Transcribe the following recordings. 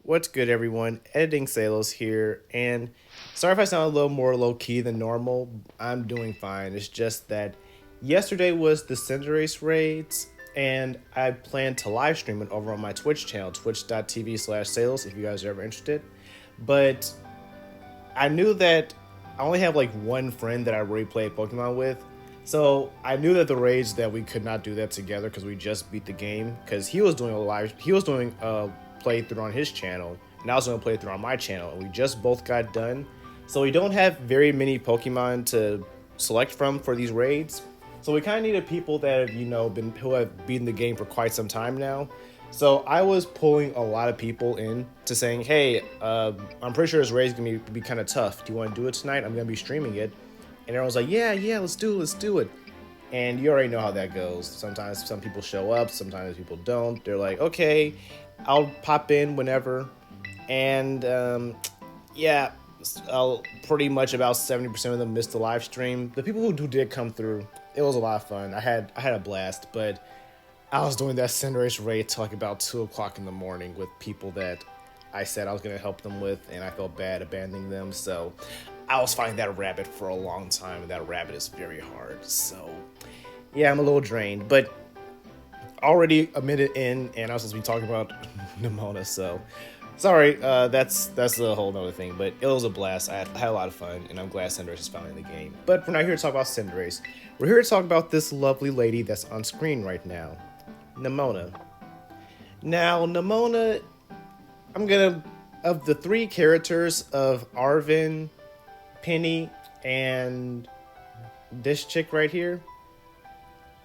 What's good, everyone? Editing Salos here, and sorry if I sound a little more low key than normal. I'm doing fine. It's just that yesterday was the Cinderace raids, and I plan to live stream it over on my Twitch channel, twitch.tv/Salos, if you guys are ever interested. But I knew that I only have like one friend that I really played Pokemon with. So I knew that the raids that we could not do that together because we just beat the game. Because he was doing a playthrough on his channel, and I was doing a playthrough on my channel, and we just both got done. So we don't have very many Pokemon to select from for these raids. So we kind of needed people that have been who have beaten the game for quite some time now. So I was pulling a lot of people in to saying, hey, I'm pretty sure this raid is gonna be kind of tough. Do you want to do it tonight? I'm gonna be streaming it. And everyone's like, yeah, let's do it. And you already know how that goes. Sometimes some people show up, sometimes people don't. They're like, okay, I'll pop in whenever. And yeah, I'll pretty much about 70% of them missed the live stream. The people who did come through, it was a lot of fun. I had a blast, but I was doing that Cinderace raid till like about 2 o'clock in the morning with people that I said I was going to help them with, and I felt bad abandoning them. So I was fighting that rabbit for a long time, and that rabbit is very hard. So yeah, I'm a little drained, but already a minute in, and I was supposed to be talking about Nimona. So sorry, that's a whole nother thing, but it was a blast. I had a lot of fun, and I'm glad Cinderace is finally in the game. But we're not here to talk about Cinderace. We're here to talk about this lovely lady that's on screen right now, Nimona. Now, Nimona, of the three characters of Arvin, Penny, and this chick right here,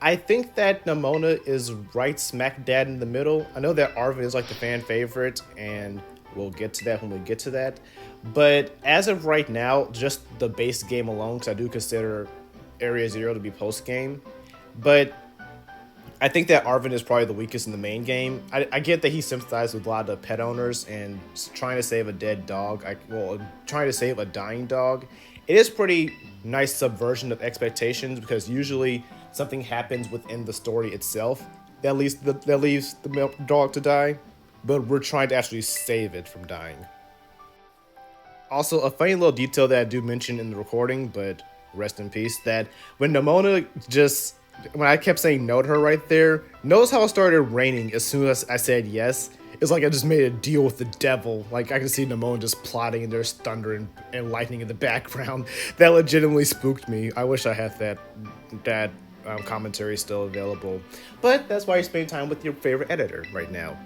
I think that Nimona is right smack dab in the middle. I know that Arvin is like the fan favorite, and we'll get to that when we get to that. But as of right now, just the base game alone, because I do consider Area Zero to be post game. But I think that Arvin is probably the weakest in the main game. I get that he sympathizes with a lot of pet owners and trying to save a dead dog. Trying to save a dying dog. It is pretty nice subversion of expectations because usually something happens within the story itself that leaves the dog to die, but we're trying to actually save it from dying. Also, a funny little detail that I do mention in the recording, but rest in peace, that when I kept saying no to her right there, notice how it started raining as soon as I said yes. It's like I just made a deal with the devil. Like I can see Nimona just plotting and there's thunder and lightning in the background. That legitimately spooked me. I wish I had that commentary still available. But that's why you spend time with your favorite editor right now.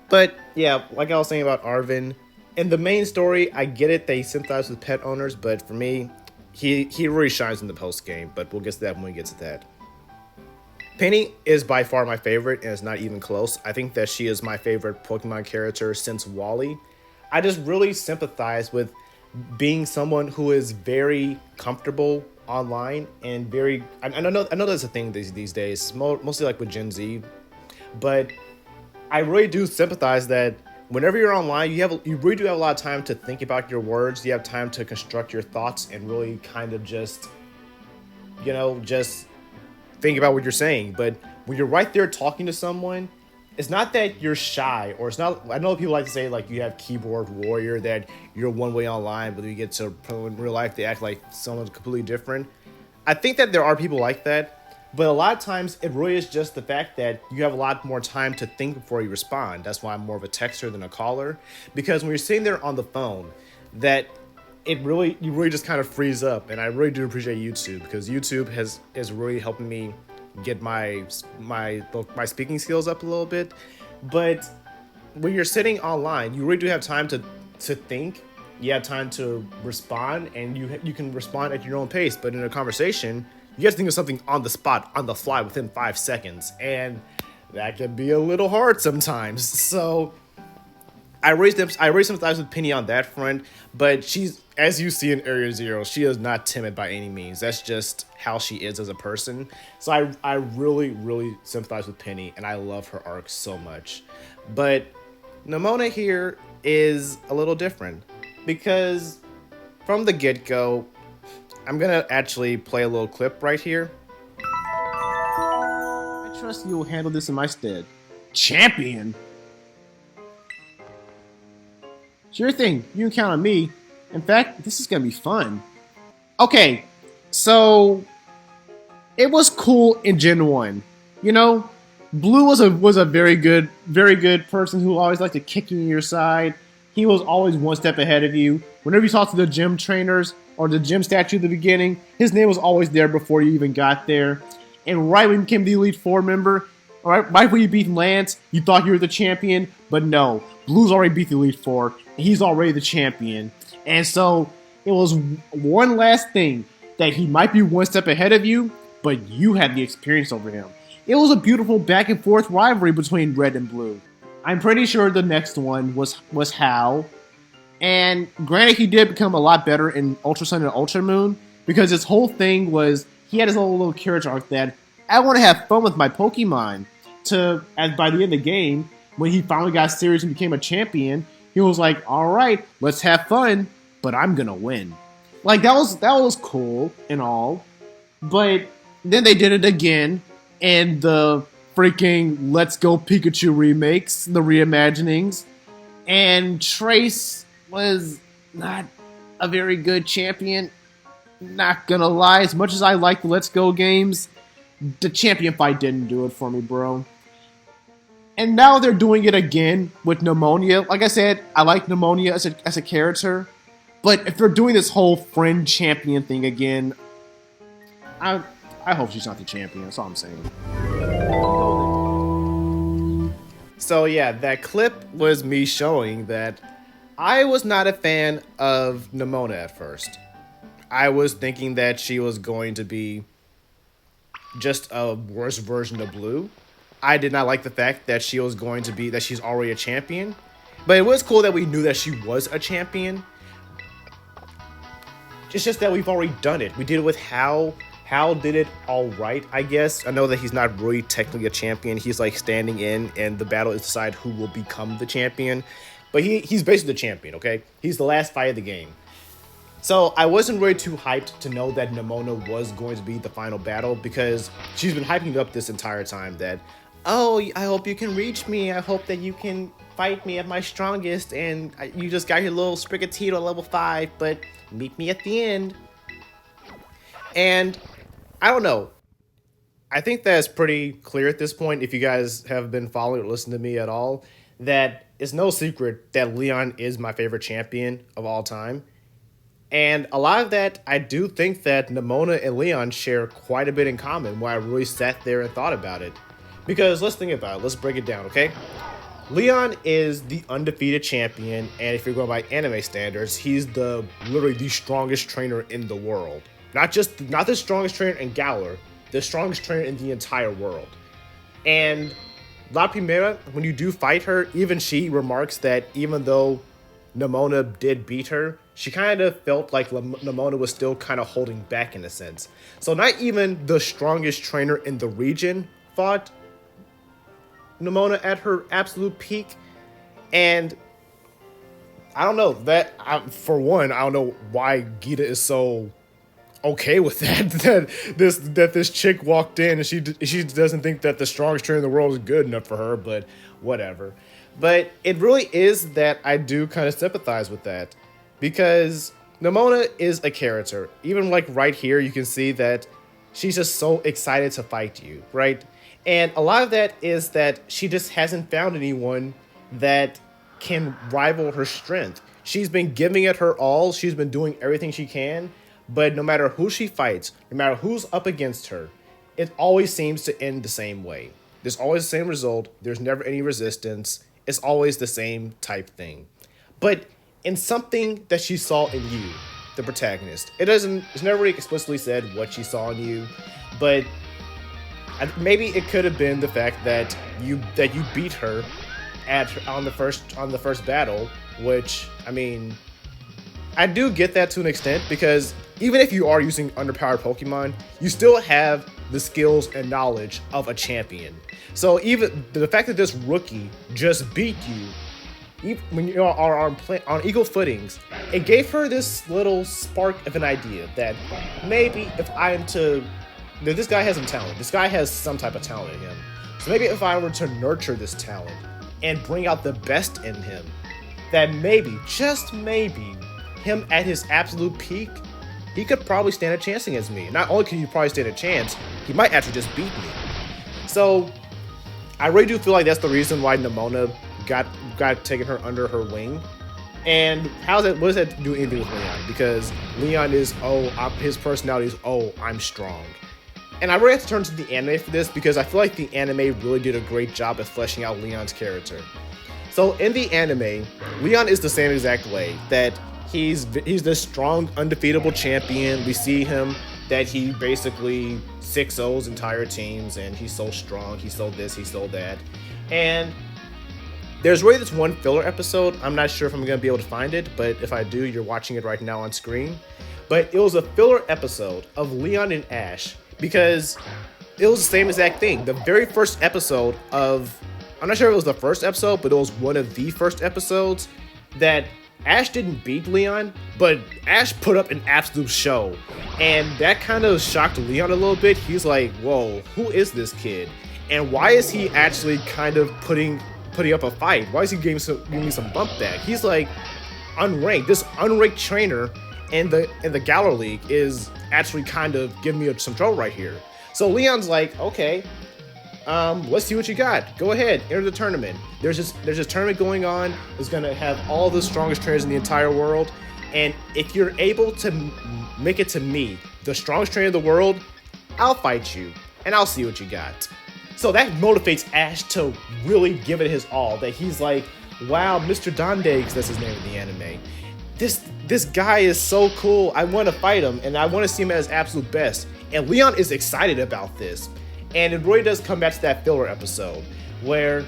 But yeah, like I was saying about Arvin, in the main story, I get it, they sympathize with pet owners, but for me, he really shines in the post game, but we'll get to that when we get to that. Penny is by far my favorite, and it's not even close. I think that she is my favorite Pokemon character since Wally. I just really sympathize with being someone who is very comfortable online and very. I know that's a thing these days, mostly like with Gen Z, but I really do sympathize that whenever you're online, you really do have a lot of time to think about your words. You have time to construct your thoughts and really kind of just think about what you're saying. But when you're right there talking to someone, it's not that you're shy, or it's not. I know people like to say like you have keyboard warrior, that you're one way online, but when you get to in real life, they act like someone's completely different. I think that there are people like that. But a lot of times, it really is just the fact that you have a lot more time to think before you respond. That's why I'm more of a texter than a caller. Because when you're sitting there on the phone, that you really just kind of freeze up. And I really do appreciate YouTube, because YouTube is really helping me get my speaking skills up a little bit. But when you're sitting online, you really do have time to think. You have time to respond, and you can respond at your own pace. But in a conversation, you have to think of something on the spot, on the fly, within 5 seconds, and that can be a little hard sometimes. So I really sympathize with Penny on that front, but she's, as you see in Area Zero, she is not timid by any means. That's just how she is as a person. So I really, really sympathize with Penny, and I love her arc so much. But Nimona here is a little different, because from the get-go, I'm gonna actually play a little clip right here. I trust you will handle this in my stead. Champion? Sure thing. You can count on me. In fact, this is gonna be fun. Okay, so it was cool in Gen 1. You know, Blue was a very good person who always liked to kick you in your side. He was always one step ahead of you. Whenever you talked to the gym trainers or the gym statue at the beginning, his name was always there before you even got there. And right when you became the Elite Four member, right when you beat Lance, you thought you were the champion, but no, Blue's already beat the Elite Four, and he's already the champion. And so it was one last thing that he might be one step ahead of you, but you had the experience over him. It was a beautiful back and forth rivalry between Red and Blue. I'm pretty sure the next one was Hal. And granted, he did become a lot better in Ultra Sun and Ultra Moon because his whole thing was he had his own little character arc that I want to have fun with my Pokemon. And by the end of the game, when he finally got serious and became a champion, he was like, "All right, let's have fun, but I'm gonna win." Like that was cool and all, but then they did it again, and the freaking Let's Go Pikachu remakes, the reimaginings, and Trace was not a very good champion. Not gonna lie, as much as I like the Let's Go games, the champion fight didn't do it for me, bro. And now they're doing it again with Pneumonia. Like I said, I like Pneumonia as a character, but if they're doing this whole friend champion thing again, I hope she's not the champion. That's all I'm saying. So yeah, that clip was me showing that I was not a fan of Nimona at first. I was thinking that she was going to be just a worse version of Blue. I did not like the fact that she was going to be, that she's already a champion. But it was cool that we knew that she was a champion. It's just that we've already done it. We did it with Hal. Hal did it all right, I guess. I know that he's not really technically a champion. He's like standing in, and the battle is to decide who will become the champion. But he's basically the champion, okay? He's the last fight of the game. So I wasn't really too hyped to know that Nimona was going to be the final battle because she's been hyping it up this entire time that, oh, I hope you can reach me. I hope that you can fight me at my strongest. And you just got your little Sprigatito level 5, but meet me at the end. And I don't know. I think that's pretty clear at this point, if you guys have been following or listening to me at all, that it's no secret that Leon is my favorite champion of all time. And a lot of that, I do think that Nimona and Leon share quite a bit in common when I really sat there and thought about it. Because let's think about it. Let's break it down, okay? Leon is the undefeated champion, and if you're going by anime standards, he's literally the strongest trainer in the world. Not the strongest trainer in Galar, the strongest trainer in the entire world. And La Primera, when you do fight her, even she remarks that even though Nimona did beat her, she kind of felt like Nimona was still kind of holding back in a sense. So not even the strongest trainer in the region fought Nimona at her absolute peak. And I don't know, for one, I don't know why Gita is so okay with that. that this chick walked in and she doesn't think that the strongest trainer in the world is good enough for her, but whatever. But it really is that I do kind of sympathize with that. Because Nimona is a character. Even like right here, you can see that she's just so excited to fight you, right? And a lot of that is that she just hasn't found anyone that can rival her strength. She's been giving it her all. She's been doing everything she can. But no matter who she fights, no matter who's up against her, it always seems to end the same way. There's always the same result. There's never any resistance. It's always the same type thing. But in something that she saw in you, the protagonist. It's never really explicitly said what she saw in you, but maybe it could have been the fact that you beat her on the first battle, which, I mean, I do get that to an extent, because even if you are using underpowered Pokemon, you still have the skills and knowledge of a champion. So even the fact that this rookie just beat you, when you are on equal footings, it gave her this little spark of an idea that maybe if this guy has some talent. This guy has some type of talent in him. So maybe if I were to nurture this talent and bring out the best in him, that maybe, just maybe, him at his absolute peak, he could probably stand a chance against me. Not only can he probably stand a chance, he might actually just beat me. So I really do feel like that's the reason why Nimona got taken her under her wing. And what does that do anything with Leon? Because Leon is, his personality is, I'm strong. And I really have to turn to the anime for this because I feel like the anime really did a great job at fleshing out Leon's character. So in the anime, Leon is the same exact way, that he's this strong, undefeatable champion. We see him that he basically 6-0s entire teams, and he's so strong, he's so this, he's so that. And there's really this one filler episode. I'm not sure if I'm going to be able to find it, but if I do, you're watching it right now on screen. But it was a filler episode of Leon and Ash because it was the same exact thing. The very first episode of, I'm not sure if it was the first episode, but it was one of the first episodes that Ash didn't beat Leon, but Ash put up an absolute show. And that kind of shocked Leon a little bit. He's like, whoa, who is this kid? And why is he actually kind of putting up a fight? Why is he giving me some bump back? He's like unranked. This unranked trainer in the Galar League is actually kind of giving me some trouble right here. So Leon's like, okay, let's see what you got. Go ahead, enter the tournament. There's this tournament going on. It's gonna have all the strongest trainers in the entire world, and if you're able to make it to me, the strongest trainer in the world, I'll fight you, and I'll see what you got. So that motivates Ash to really give it his all. That he's like, wow, Mr. Dondegs, that's his name in the anime. This guy is so cool. I want to fight him, and I want to see him at his absolute best. And Leon is excited about this. And it really does come back to that filler episode where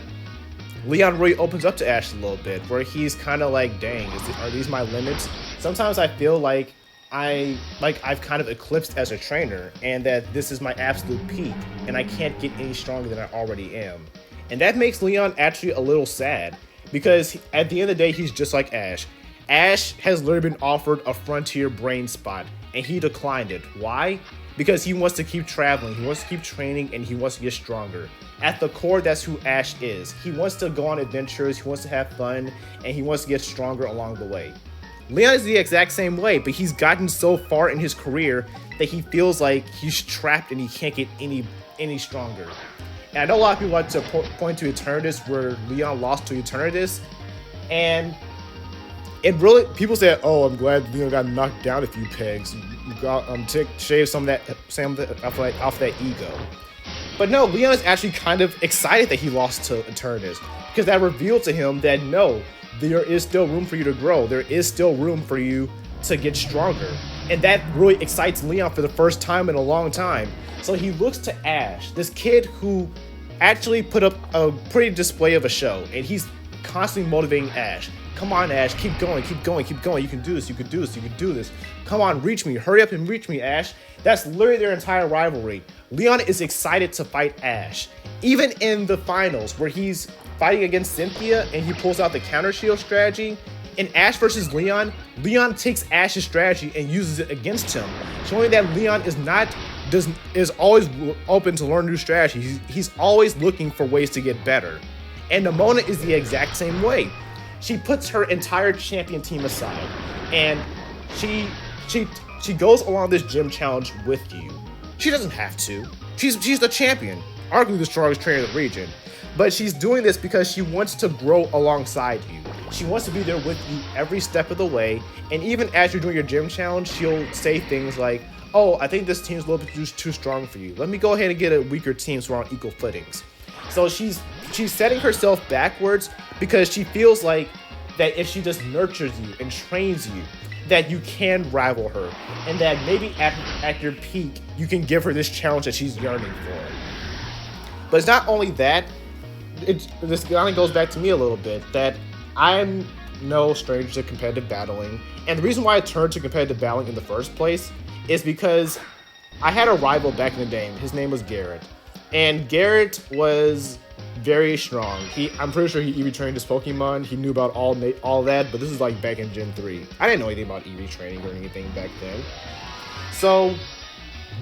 Leon really opens up to Ash a little bit, where he's kind of like, dang, are these my limits? Sometimes I feel like I've kind of eclipsed as a trainer, and that this is my absolute peak, and I can't get any stronger than I already am. And that makes Leon actually a little sad, because at the end of the day, he's just like Ash. Ash has literally been offered a frontier brain spot, and he declined it. Why? Because he wants to keep traveling, he wants to keep training, and he wants to get stronger. At the core, that's who Ash is. He wants to go on adventures, he wants to have fun, and he wants to get stronger along the way. Leon is the exact same way, but he's gotten so far in his career that he feels like he's trapped and he can't get any stronger. And I know a lot of people like to point to Eternatus, where Leon lost to Eternatus, and it really, people say, oh, I'm glad Leon got knocked down a few pegs. You got shave some of that off that ego. But no, Leon is actually kind of excited that he lost to Eternatus, because that revealed to him that no, there is still room for you to grow. There is still room for you to get stronger. And that really excites Leon for the first time in a long time. So he looks to Ash, this kid who actually put up a pretty display of a show, and he's constantly motivating Ash. Come on, Ash, keep going, keep going, keep going. You can do this, you can do this, you can do this. Come on, reach me, hurry up and reach me, Ash. That's literally their entire rivalry. Leon is excited to fight Ash. Even in the finals, where he's fighting against Cynthia and he pulls out the counter shield strategy, in Ash versus Leon, Leon takes Ash's strategy and uses it against him, showing that Leon is always open to learn new strategies. He's always looking for ways to get better. And Nimona is the exact same way. She puts her entire champion team aside, and she goes along this gym challenge with you. She doesn't have to. She's the champion, arguably the strongest trainer in the region. But she's doing this because she wants to grow alongside you. She wants to be there with you every step of the way. And even as you're doing your gym challenge, she'll say things like, oh, I think this team's a little bit too strong for you. Let me go ahead and get a weaker team so we're on equal footings. So she's setting herself backwards because she feels like that if she just nurtures you and trains you, that you can rival her. And that maybe at your peak, you can give her this challenge that she's yearning for. But it's not only that, this kind of goes back to me a little bit, that I'm no stranger to competitive battling. And the reason why I turned to competitive battling in the first place is because I had a rival back in the day. His name was Garrett. And Garrett was very strong. I'm pretty sure he EV trained his Pokemon. He knew about all that, but this is like back in Gen 3. I didn't know anything about EV training or anything back then. So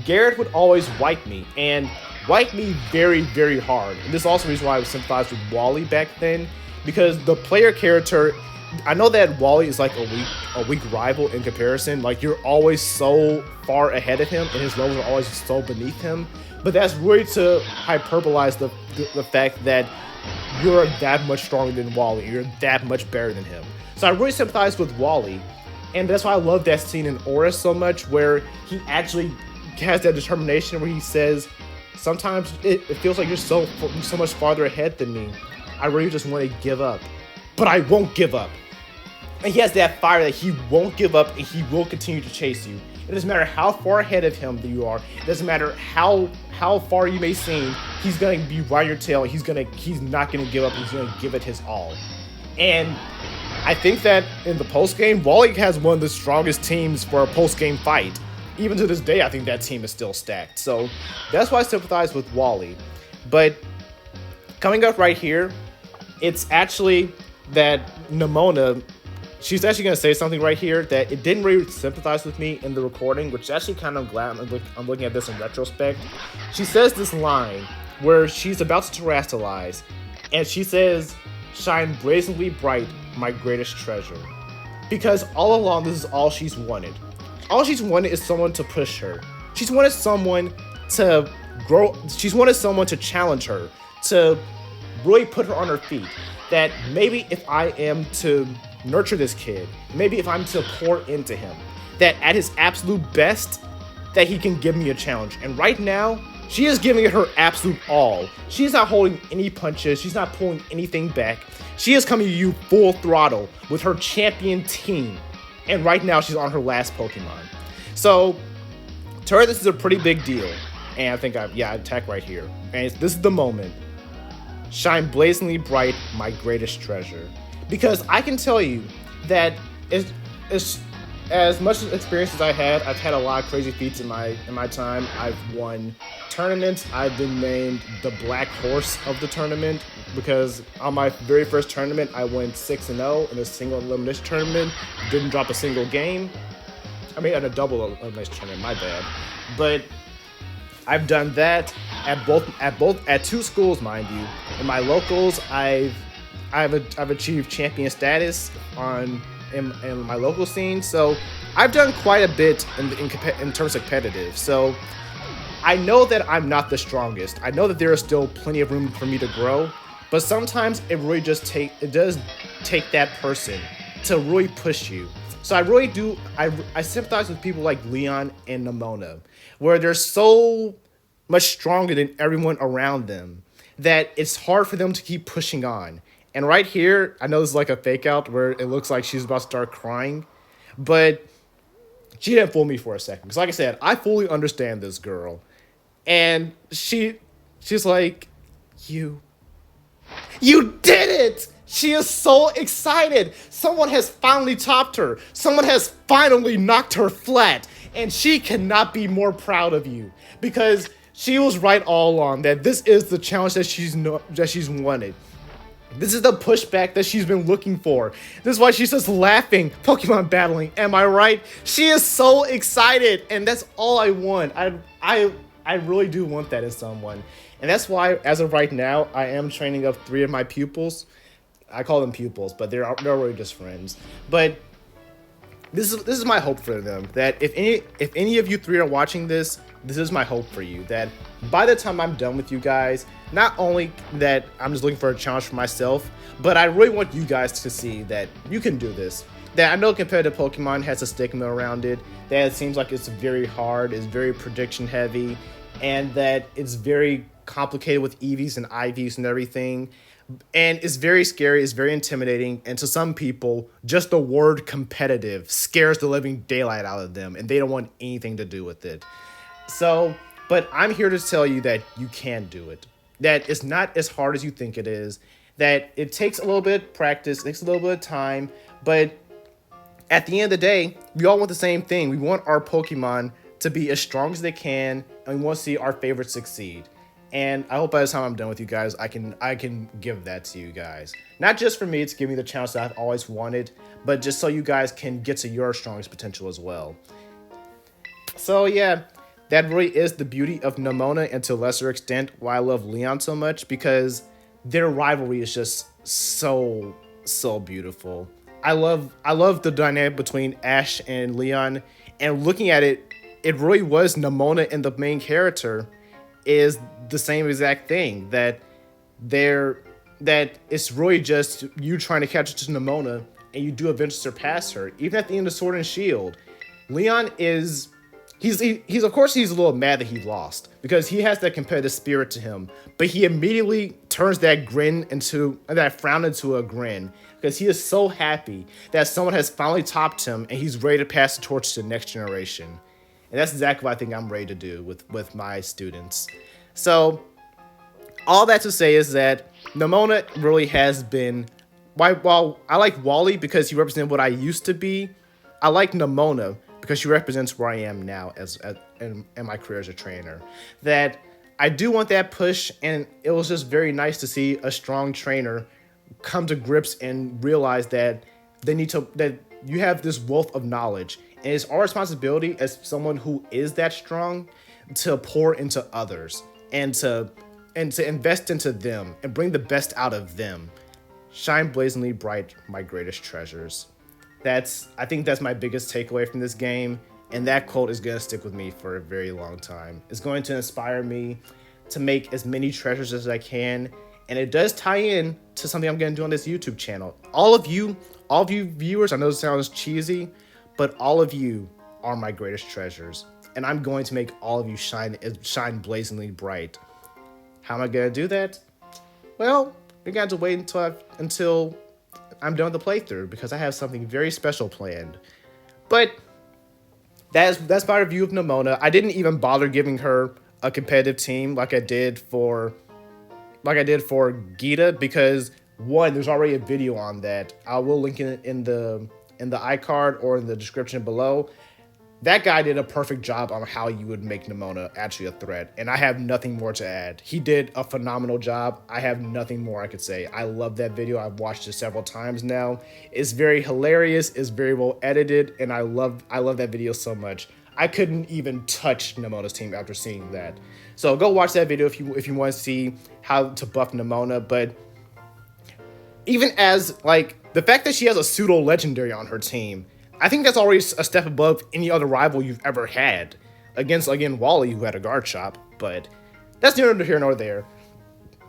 Garrett would always wipe me, and wipe me very, very hard. And this is also the reason why I was sympathized with Wally back then, because the player character I know that Wally is like a weak rival in comparison. Like you're always so far ahead of him, and his levels are always so beneath him. But that's really to hyperbolize the fact that you're that much stronger than Wally. You're that much better than him. So I really sympathize with Wally, and that's why I love that scene in Aura so much, where he actually has that determination where he says, "Sometimes it feels like you're so much farther ahead than me. I really just want to give up, but I won't give up." And he has that fire that he won't give up, and he will continue to chase you. It doesn't matter how far ahead of him you are. It doesn't matter how far you may seem. He's gonna be right on your tail. He's not gonna give up. He's gonna give it his all. And I think that in the post game, Wally has one of the strongest teams for a post game fight. Even to this day, I think that team is still stacked. So that's why I sympathize with Wally. But coming up right here, it's actually that Nimona, she's actually going to say something right here that it didn't really sympathize with me in the recording, which is actually kind of glad I'm looking at this in retrospect. She says this line where she's about to terrestrialize, and she says, "Shine blazingly bright, my greatest treasure." Because all along, this is all she's wanted. All she's wanted is someone to push her. She's wanted someone to grow. She's wanted someone to challenge her, to really put her on her feet. That maybe if I am to nurture this kid, maybe if I'm to pour into him, that at his absolute best, that he can give me a challenge. And right now, she is giving it her absolute all. She's not holding any punches. She's not pulling anything back. She is coming to you full throttle with her champion team. And right now, she's on her last Pokemon. So, to her, this is a pretty big deal. And I think I attack right here. And this is the moment. Shine blazingly bright, my greatest treasure. Because I can tell you that as much experience as I've had a lot of crazy feats in my time. I've won tournaments. I've been named the Black Horse of the tournament because on my very first tournament, I went 6-0 in a single elimination tournament. Didn't drop a single game. I mean, at a double elimination tournament. My bad. But I've done that at two schools, mind you. In my locals, I've achieved champion status in my local scene, so I've done quite a bit in terms of competitive. So I know that I'm not the strongest. I know that there is still plenty of room for me to grow, but sometimes it really does take that person to really push you. So I really do. I sympathize with people like Leon and Nimona, where they're so much stronger than everyone around them that it's hard for them to keep pushing on. And right here, I know this is like a fake out where it looks like she's about to start crying, but she didn't fool me for a second. Because like I said, I fully understand this girl. And she's like, you did it! She is so excited. Someone has finally topped her. Someone has finally knocked her flat. And she cannot be more proud of you. Because she was right all along that this is the challenge that she's wanted. This is the pushback that she's been looking for. This is why she's just laughing, Pokemon battling. Am I right? She is so excited, and that's all I want. I really do want that in someone. And that's why, as of right now, I am training up 3 of my pupils. I call them pupils, but they're really just friends. But this is my hope for them, that if any of you 3 are watching this is my hope for you, that by the time I'm done with you guys, not only that I'm just looking for a challenge for myself, but I really want you guys to see that you can do this. That I know competitive Pokemon has a stigma around it, that it seems like it's very hard, it's very prediction heavy, and that it's very complicated with EVs and IVs and everything. And it's very scary, it's very intimidating, and to some people, just the word competitive scares the living daylight out of them, and they don't want anything to do with it. So, but I'm here to tell you that you can do it. That it's not as hard as you think it is. That it takes a little bit of practice, it takes a little bit of time, but at the end of the day, we all want the same thing. We want our Pokemon to be as strong as they can, and we want to see our favorites succeed. And I hope by the time I'm done with you guys, I can give that to you guys. Not just for me to give me the chance that I've always wanted, but just so you guys can get to your strongest potential as well. So yeah, that really is the beauty of Nimona, and to a lesser extent why I love Leon so much, because their rivalry is just so beautiful. I love the dynamic between Ash and Leon, and looking at it, it really was Nimona and the main character is the same exact thing they're that it's really just you trying to catch up to Nimona, and you do eventually surpass her. Even at the end of Sword and Shield, Leon is he's of course he's a little mad that he lost because he has that competitive spirit to him, but he immediately turns that frown into a grin because he is so happy that someone has finally topped him and he's ready to pass the torch to the next generation. And that's exactly what I think I'm ready to do with my students. So all that to say is that Nimona really has been. While I like Wally because he represents what I used to be, I like Nimona because she represents where I am now in my career as a trainer. That I do want that push, and it was just very nice to see a strong trainer come to grips and realize that that you have this wealth of knowledge, and it's our responsibility as someone who is that strong to pour into others and to invest into them and bring the best out of them. Shine blazingly bright, my greatest treasures. I think that's my biggest takeaway from this game, and that quote is gonna stick with me for a very long time. It's going to inspire me to make as many treasures as I can, and it does tie in to something I'm gonna do on this YouTube channel. All of you viewers, I know this sounds cheesy, but all of you are my greatest treasures, and I'm going to make all of you shine blazingly bright. How am I gonna do that? Well, you're gonna have to wait until I'm done with the playthrough because I have something very special planned. But that's my review of Nimona. I didn't even bother giving her a competitive team like I did for Gita because one, there's already a video on that. I will link it in the iCard or in the description below. That guy did a perfect job on how you would make Nimona actually a threat, and I have nothing more to add. He did a phenomenal job. I have nothing more I could say. I love that video. I've watched it several times now. It's very hilarious. It's very well edited, and I love that video so much. I couldn't even touch Nimona's team after seeing that. So go watch that video if you want to see how to buff Nimona. But even as the fact that she has a pseudo legendary on her team, I think that's already a step above any other rival you've ever had against, again, Wally, who had a guard shop, but that's neither here nor there.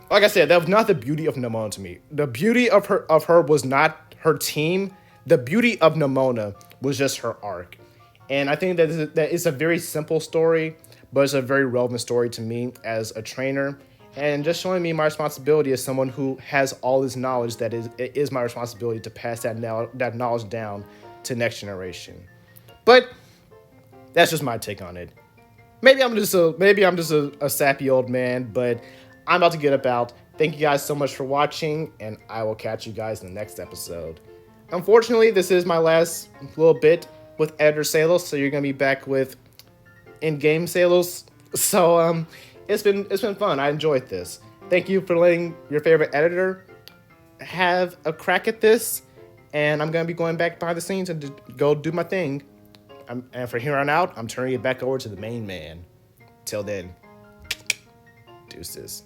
Like I said, that was not the beauty of Nimona to me. The beauty of her was not her team. The beauty of Nimona was just her arc. And I think that it's a very simple story, but it's a very relevant story to me as a trainer, and just showing me my responsibility as someone who has all this knowledge that it is my responsibility to pass that knowledge down to next generation. But that's just my take on it. Maybe I'm just a sappy old man, but I'm about to get up out. Thank you guys so much for watching, and I will catch you guys in the next episode. Unfortunately, this is my last little bit with Editor Salos, so you're gonna be back with in-game Salos. So it's been fun. I enjoyed this. Thank you for letting your favorite editor have a crack at this. And I'm going to be going back behind the scenes and go do my thing. And from here on out, I'm turning it back over to the main man. Till then, deuces.